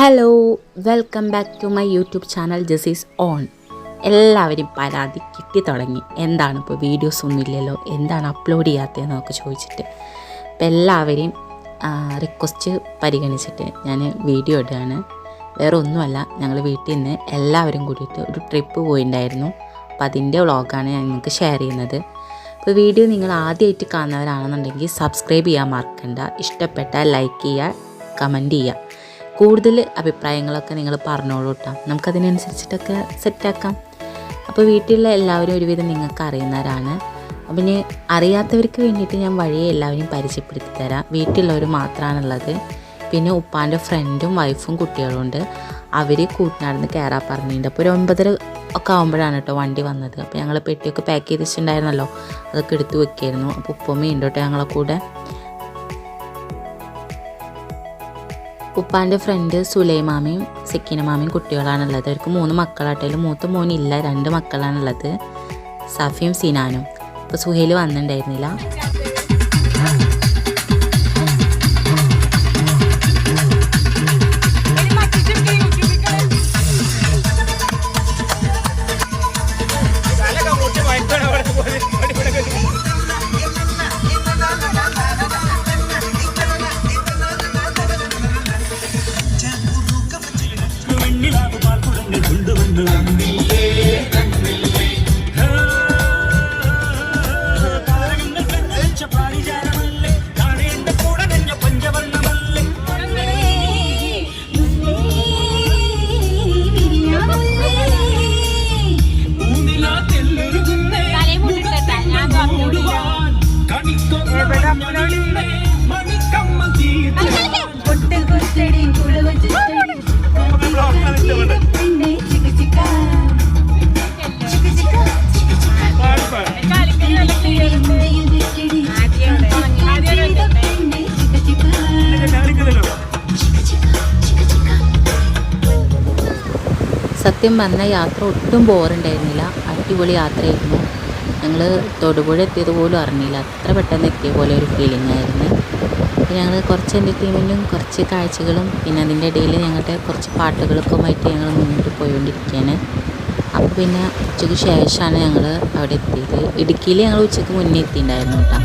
Hello, welcome back to my YouTube channel ജസീസ് ഓൺ. എല്ലാവരും പരാതി കിട്ടി തുടങ്ങി. എന്താണ് ഇപ്പോൾ വീഡിയോസ് ഒന്നുമില്ലല്ലോ, എന്താണ് അപ്ലോഡ് ചെയ്യാത്തതെന്നൊക്കെ ചോദിച്ചിട്ട്. അപ്പോൾ എല്ലാവരെയും റിക്വസ്റ്റ് പരിഗണിച്ചിട്ട് ഞാൻ വീഡിയോ ഇടുകയാണ്. വേറെ ഒന്നുമല്ല, ഞങ്ങൾ വീട്ടിൽ നിന്ന് എല്ലാവരും കൂടിയിട്ട് ഒരു ട്രിപ്പ് പോയിട്ടുണ്ടായിരുന്നു. അപ്പോൾ അതിൻ്റെ വ്ളോഗാണ് ഞാൻ നിങ്ങൾക്ക് ഷെയർ ചെയ്യുന്നത്. അപ്പോൾ വീഡിയോ നിങ്ങൾ ആദ്യമായിട്ട് കാണുന്നവരാണെന്നുണ്ടെങ്കിൽ സബ്സ്ക്രൈബ് ചെയ്യാൻ മറക്കണ്ട. ഇഷ്ടപ്പെട്ടാൽ ലൈക്ക് ചെയ്യുക, കമൻറ്റ് ചെയ്യുക. കൂടുതൽ അഭിപ്രായങ്ങളൊക്കെ നിങ്ങൾ പറഞ്ഞോളൂ കേട്ടോ, നമുക്കതിനനുസരിച്ചിട്ടൊക്കെ സെറ്റാക്കാം. അപ്പോൾ വീട്ടിലുള്ള എല്ലാവരും ഒരുവിധം നിങ്ങൾക്ക് അറിയുന്നവരാണ്. അപ്പം ഇനി അറിയാത്തവർക്ക് വേണ്ടിയിട്ട് ഞാൻ വഴിയെ എല്ലാവരെയും പരിചയപ്പെടുത്തി തരാം. വീട്ടിലുള്ളവർ മാത്രമാണുള്ളത്. പിന്നെ ഉപ്പാൻ്റെ ഫ്രണ്ടും വൈഫും കുട്ടികളും ഉണ്ട്. അവർ കൂട്ടിനാടുന്ന് കയറാൻ പറഞ്ഞിട്ടുണ്ട്. അപ്പോൾ ഒരു 9:30 ഒക്കെ ആകുമ്പോഴാണ് കേട്ടോ വണ്ടി വന്നത്. അപ്പോൾ ഞങ്ങൾ പെട്ടിയൊക്കെ പാക്ക് ചെയ്ത് വെച്ചിട്ടുണ്ടായിരുന്നല്ലോ, അതൊക്കെ എടുത്ത് വെക്കായിരുന്നു. അപ്പോൾ ഉപ്പമ്മയും ഉണ്ട് കേട്ടോ ഞങ്ങളെ കൂടെ. ഉപ്പാൻ്റെ ഫ്രണ്ട് സുലൈമാമയും സെക്കീന മാമയും കുട്ടികളാണുള്ളത്. അവർക്ക് 3 മക്കളാട്ടേലും മൂത്ത മോനില്ല, 2 മക്കളാണുള്ളത്, സഫിയും സിനാനും. അപ്പോൾ സുഹേൽ വന്നിട്ടുണ്ടായിരുന്നില്ല. സത്യം പറഞ്ഞാൽ യാത്ര ഒട്ടും ബോറുണ്ടായിരുന്നില്ല, അടിപൊളി യാത്രയായിരുന്നു. ഞങ്ങൾ തൊടുപുഴ എത്തിയത് പോലും അറിഞ്ഞില്ല, അത്ര പെട്ടെന്ന് എത്തിയ പോലെ ഒരു ഫീലിംഗ് ആയിരുന്നു. അപ്പോൾ ഞങ്ങൾ കുറച്ച് എൻ്റർടൈൻമെൻറ്റും കുറച്ച് കാഴ്ചകളും പിന്നെ അതിൻ്റെ ഇടയിൽ ഞങ്ങളുടെ കുറച്ച് പാട്ടുകളൊക്കെ ആയിട്ട് ഞങ്ങൾ മുന്നോട്ട് പോയിക്കൊണ്ടിരിക്കുകയാണ്. അപ്പോൾ പിന്നെ ഉച്ചയ്ക്ക് ശേഷമാണ് ഞങ്ങൾ അവിടെ എത്തിയത്. ഇടുക്കിയിൽ ഞങ്ങൾ ഉച്ചയ്ക്ക് മുന്നേ എത്തിയിട്ടുണ്ടായിരുന്നു കേട്ടോ.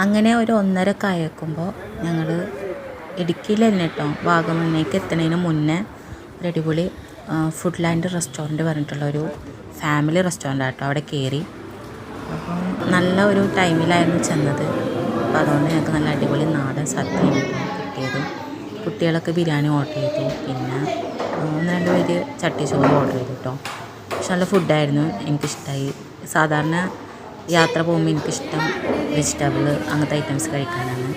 അങ്ങനെ ഒരു 1:30 ആയേക്കുമ്പോൾ ഞങ്ങൾ ഇടുക്കിയിൽ തന്നെ കേട്ടോ, വാഗമണ്ണേക്ക് എത്തുന്നതിന് മുന്നേ ഒരു അടിപൊളി ഫുഡ് ലാൻഡ് റെസ്റ്റോറൻറ്റ് പറഞ്ഞിട്ടുള്ള ഒരു ഫാമിലി റെസ്റ്റോറൻ്റ് ആട്ടോ. അവിടെ കയറി. അപ്പം നല്ല ഒരു ടൈമിലായിരുന്നു ചെന്നത്. അപ്പോൾ അതുകൊണ്ട് ഞങ്ങൾക്ക് നല്ല അടിപൊളി നാടൻ സദ്യയാണ് കിട്ടിയത്. കുട്ടികളൊക്കെ ബിരിയാണി ഓർഡർ ചെയ്തു. പിന്നെ 1-2 പേര് ചട്ടിച്ചോറ് ഓർഡർ ചെയ്തു കേട്ടോ. പക്ഷെ നല്ല ഫുഡായിരുന്നു, എനിക്കിഷ്ടമായി. സാധാരണ യാത്ര പോകുമ്പോൾ എനിക്കിഷ്ടം വെജിറ്റബിൾ അങ്ങനത്തെ ഐറ്റംസ് കഴിക്കാനാണ്.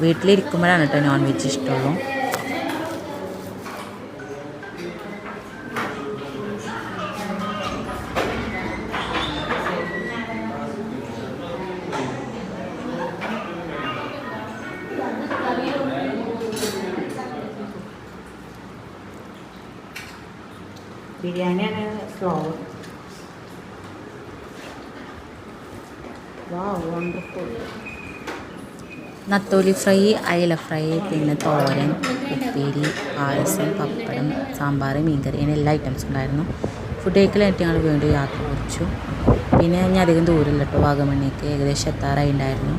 വീട്ടിലിരിക്കുമ്പോഴാണ് കേട്ടോ നോൺ വെജ് ഇഷ്ടമുള്ളൂ. ബിരിയാണിയാണ് ഫ്ലവർ. വണ്ടർഫുൾ. നത്തോലി ഫ്രൈ, അയല ഫ്രൈ, പിന്നെ തോരൻ, ഉപ്പേരി, പായസം, പപ്പടം, സാമ്പാർ, മീൻകറി, അങ്ങനെ എല്ലാ ഐറ്റംസും ഉണ്ടായിരുന്നു. ഫുഡ് കഴിക്കലായിട്ട് ഞങ്ങൾ വീണ്ടും യാത്ര കുറിച്ചു. പിന്നെ ഞാൻ അധികം ദൂരമില്ല കേട്ടോ, വാഗമണ്ണേക്ക് ഏകദേശം എത്താറായി ഉണ്ടായിരുന്നു.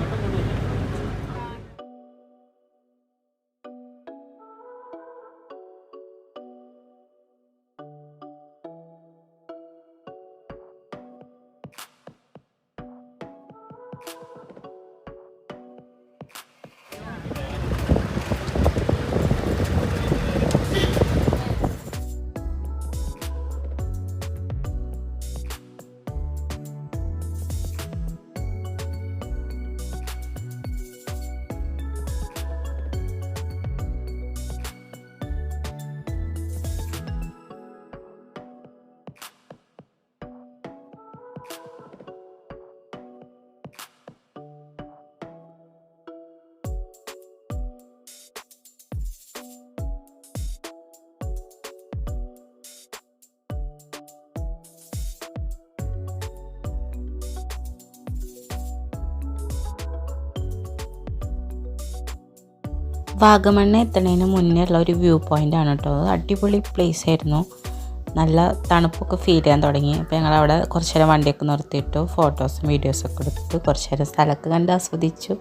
വാഗമണ്ണ് എത്തുന്നതിന് മുന്നേ ഉള്ള ഒരു വ്യൂ പോയിൻ്റ് ആണ് കേട്ടോ. അടിപൊളി പ്ലേസ് ആയിരുന്നു. നല്ല തണുപ്പൊക്കെ ഫീൽ ചെയ്യാൻ തുടങ്ങി. അപ്പോൾ ഞങ്ങളവിടെ കുറച്ച് നേരം വണ്ടിയൊക്കെ നിർത്തിയിട്ടു ഫോട്ടോസും വീഡിയോസൊക്കെ എടുത്ത് കുറച്ച് നേരം സ്ഥലമൊക്കെ കണ്ട് ആസ്വദിച്ചു.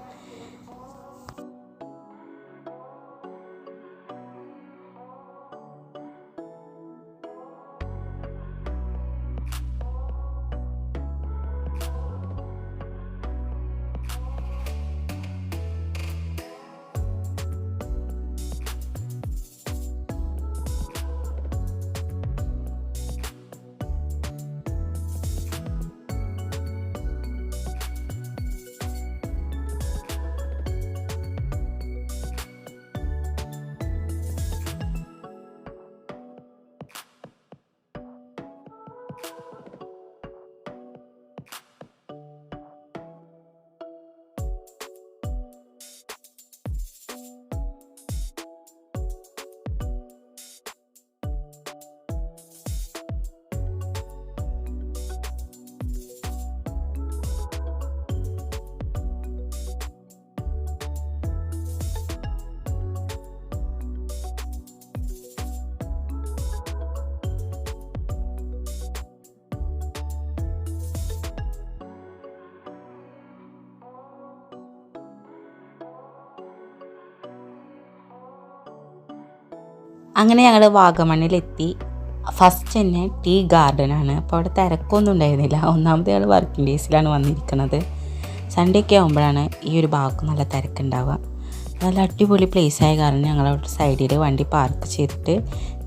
അങ്ങനെ ഞങ്ങൾ വാഗമണ്ണിലെത്തി. ഫസ്റ്റ് തന്നെ ടീ ഗാർഡനാണ്. അപ്പോൾ അവിടെ തിരക്കൊന്നും ഉണ്ടായിരുന്നില്ല. ഒന്നാമത് ഞങ്ങൾ വർക്കിംഗ് ഡേയ്സിലാണ് വന്നിരിക്കുന്നത്. സൺഡേ ഒക്കെ ആകുമ്പോഴാണ് ഈ ഒരു ഭാഗത്ത് നല്ല തിരക്കുണ്ടാവുക. നല്ല അടിപൊളി പ്ലേസ് ആയ കാരണം ഞങ്ങളവിടെ സൈഡിൽ വണ്ടി പാർക്ക് ചെയ്തിട്ട്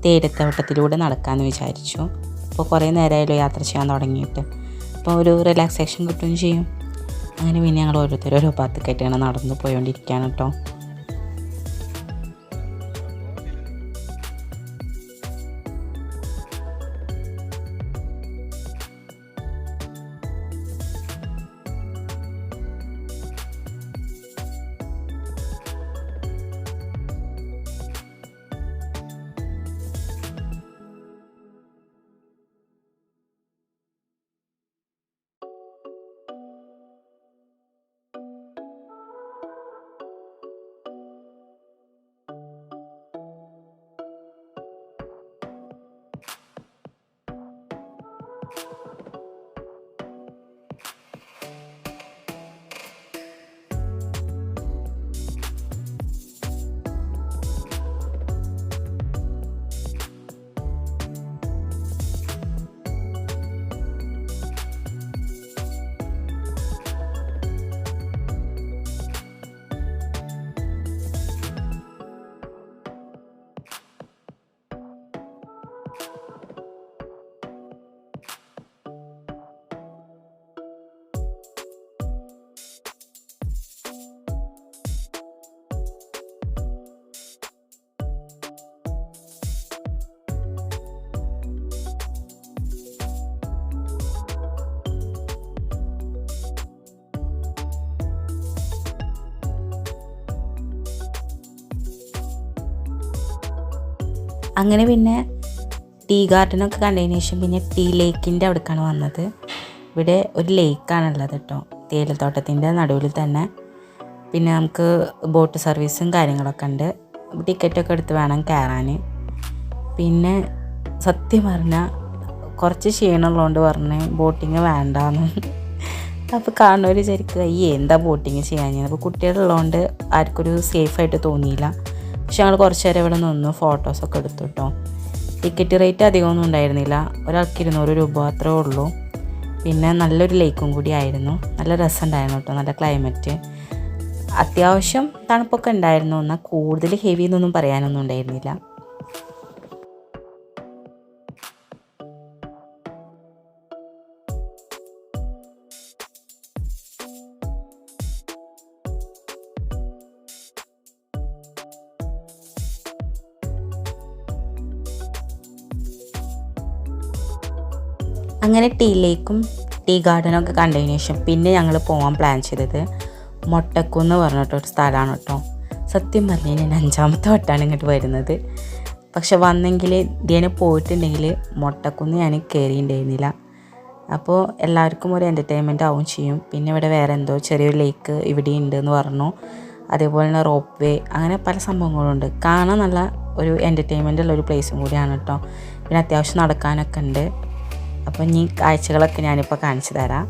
തേയിലത്തോട്ടത്തിലൂടെ നടക്കാമെന്ന് വിചാരിച്ചു. അപ്പോൾ കുറേ നേരമായാലും യാത്ര ചെയ്യാൻ തുടങ്ങിയിട്ട്, അപ്പോൾ ഒരു റിലാക്സേഷൻ കിട്ടുകയും ചെയ്യും. അങ്ങനെ പിന്നെ ഞങ്ങൾ ഓരോരുത്തരും ഓരോ ഭാഗത്തേക്കായിട്ട് ഇങ്ങനെ നടന്നു പോയോണ്ടിരിക്കുകയാണ് കേട്ടോ. അങ്ങനെ പിന്നെ ടീ ഗാർഡനൊക്കെ കണ്ടതിന് ശേഷം പിന്നെ ടീ ലേക്കിൻ്റെ അവിടേക്കാണ് വന്നത്. ഇവിടെ ഒരു ലേക്കാണുള്ളത് കേട്ടോ, തേയിലത്തോട്ടത്തിൻ്റെ നടുവിൽ തന്നെ. പിന്നെ നമുക്ക് ബോട്ട് സർവീസും കാര്യങ്ങളൊക്കെ ഉണ്ട്. ടിക്കറ്റൊക്കെ എടുത്ത് വേണം കയറാൻ. പിന്നെ സത്യം പറഞ്ഞാൽ കുറച്ച് ക്ഷീണമുള്ളതുകൊണ്ട് പറഞ്ഞ് ബോട്ടിങ് വേണ്ടാന്ന്. അപ്പോൾ കാണുന്നവർ വിചാരിക്കുക ഈ എന്താ ബോട്ടിങ് ചെയ്യാൻ. അപ്പോൾ കുട്ടികളുള്ളതുകൊണ്ട് ആർക്കൊരു സേഫായിട്ട് തോന്നിയില്ല. പക്ഷെ ഞങ്ങൾ കുറച്ച് നേരം ഇവിടെ നിന്ന് ഫോട്ടോസൊക്കെ എടുത്തു കേട്ടോ. ടിക്കറ്റ് റേറ്റ് അധികമൊന്നും ഉണ്ടായിരുന്നില്ല, ഒരാൾക്ക് 200 രൂപ അത്രേ ഉള്ളൂ. പിന്നെ നല്ലൊരു ലേക്കും കൂടി ആയിരുന്നു. നല്ല രസമുണ്ടായിരുന്നു കേട്ടോ, നല്ല ക്ലൈമറ്റ്. അത്യാവശ്യം തണുപ്പൊക്കെ ഉണ്ടായിരുന്നു, എന്നാൽ കൂടുതൽ ഹെവി എന്നൊന്നും പറയാനൊന്നും ഉണ്ടായിരുന്നില്ല. അങ്ങനെ ടീ ലേക്കും ടീ ഗാർഡനൊക്കെ കണ്ടതിന് ശേഷം പിന്നെ ഞങ്ങൾ പോകാൻ പ്ലാൻ ചെയ്തത് മൊട്ടക്കുന്ന് പറഞ്ഞിട്ടൊരു സ്ഥലമാണ് കേട്ടോ. സത്യം പറഞ്ഞു കഴിഞ്ഞാൽ 5ാമത്തെ വട്ടമാണ് ഇങ്ങോട്ട് വരുന്നത്. പക്ഷെ വന്നെങ്കിൽ ഇതിനെ പോയിട്ടുണ്ടെങ്കിൽ മൊട്ടക്കുന്ന് ഞാൻ കയറിയിട്ടുണ്ടായിരുന്നില്ല. അപ്പോൾ എല്ലാവർക്കും ഒരു എൻ്റർടൈൻമെൻറ്റ് ആവും ചെയ്യും. പിന്നെ ഇവിടെ വേറെ എന്തോ ചെറിയൊരു ലേക്ക് ഇവിടെ ഉണ്ടെന്ന് പറഞ്ഞു. അതേപോലെ തന്നെ റോപ്പ് വേ, അങ്ങനെ പല സംഭവങ്ങളുണ്ട്. കാണാൻ നല്ല ഒരു എൻ്റർടൈൻമെൻ്റ് ഉള്ളൊരു പ്ലേസും കൂടിയാണ് കേട്ടോ. പിന്നെ അത്യാവശ്യം നടക്കാനൊക്കെ ഉണ്ട്. അപ്പോൾ ഈ കാഴ്ചകളൊക്കെ ഞാനിപ്പോൾ കാണിച്ചു തരാം.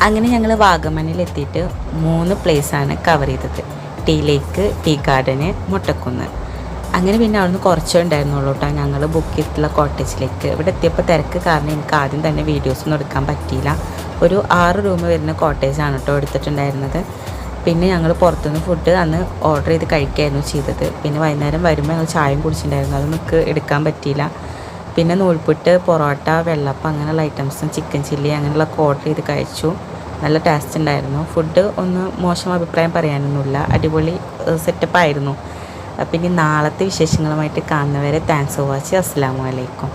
അങ്ങനെ ഞങ്ങൾ വാഗമണിലെത്തിയിട്ട് 3 പ്ലേസാണ് കവർ ചെയ്തത്. ടീ ലേക്ക്, ടീ ഗാർഡന്, മുട്ടക്കുന്ന്. അങ്ങനെ പിന്നെ അവിടുന്ന് കുറച്ചേ ഉണ്ടായിരുന്നുള്ളൂ കേട്ടോ ഞങ്ങൾ ബുക്ക് ചെയ്തിട്ടുള്ള കോട്ടേജിലേക്ക്. ഇവിടെ എത്തിയപ്പോൾ തിരക്ക് കാരണം എനിക്ക് ആദ്യം തന്നെ വീഡിയോസൊന്നും എടുക്കാൻ പറ്റിയില്ല. ഒരു 6 റൂം വരുന്ന കോട്ടേജാണ് കേട്ടോ എടുത്തിട്ടുണ്ടായിരുന്നത്. പിന്നെ ഞങ്ങൾ പുറത്തുനിന്ന് ഫുഡ് അന്ന് ഓർഡർ ചെയ്ത് കഴിക്കുകയായിരുന്നു ചെയ്തത്. പിന്നെ വൈകുന്നേരം വരുമ്പോൾ ഞങ്ങൾ ചായയും കുടിച്ചിട്ടുണ്ടായിരുന്നു, അത് നമുക്ക് എടുക്കാൻ പറ്റിയില്ല. പിന്നെ നൂൽപുട്ട്, പൊറോട്ട, വെള്ളപ്പം അങ്ങനെയുള്ള ഐറ്റംസും ചിക്കൻ ചില്ലി അങ്ങനെയുള്ളതൊക്കെ ഓർഡർ ചെയ്ത് കഴിച്ചു. നല്ല ടേസ്റ്റ് ഉണ്ടായിരുന്നു. ഫുഡ് ഒന്ന് മോശം അഭിപ്രായം പറയാനൊന്നുമില്ല, അടിപൊളി സെറ്റപ്പായിരുന്നു. അപ്പം ഇനി നാളത്തെ വിശേഷങ്ങളുമായിട്ട് കാണുന്നവരെ താങ്ക്സ് ഫോർ വാച്ചിങ്. അസ്സലാമു അലൈക്കും.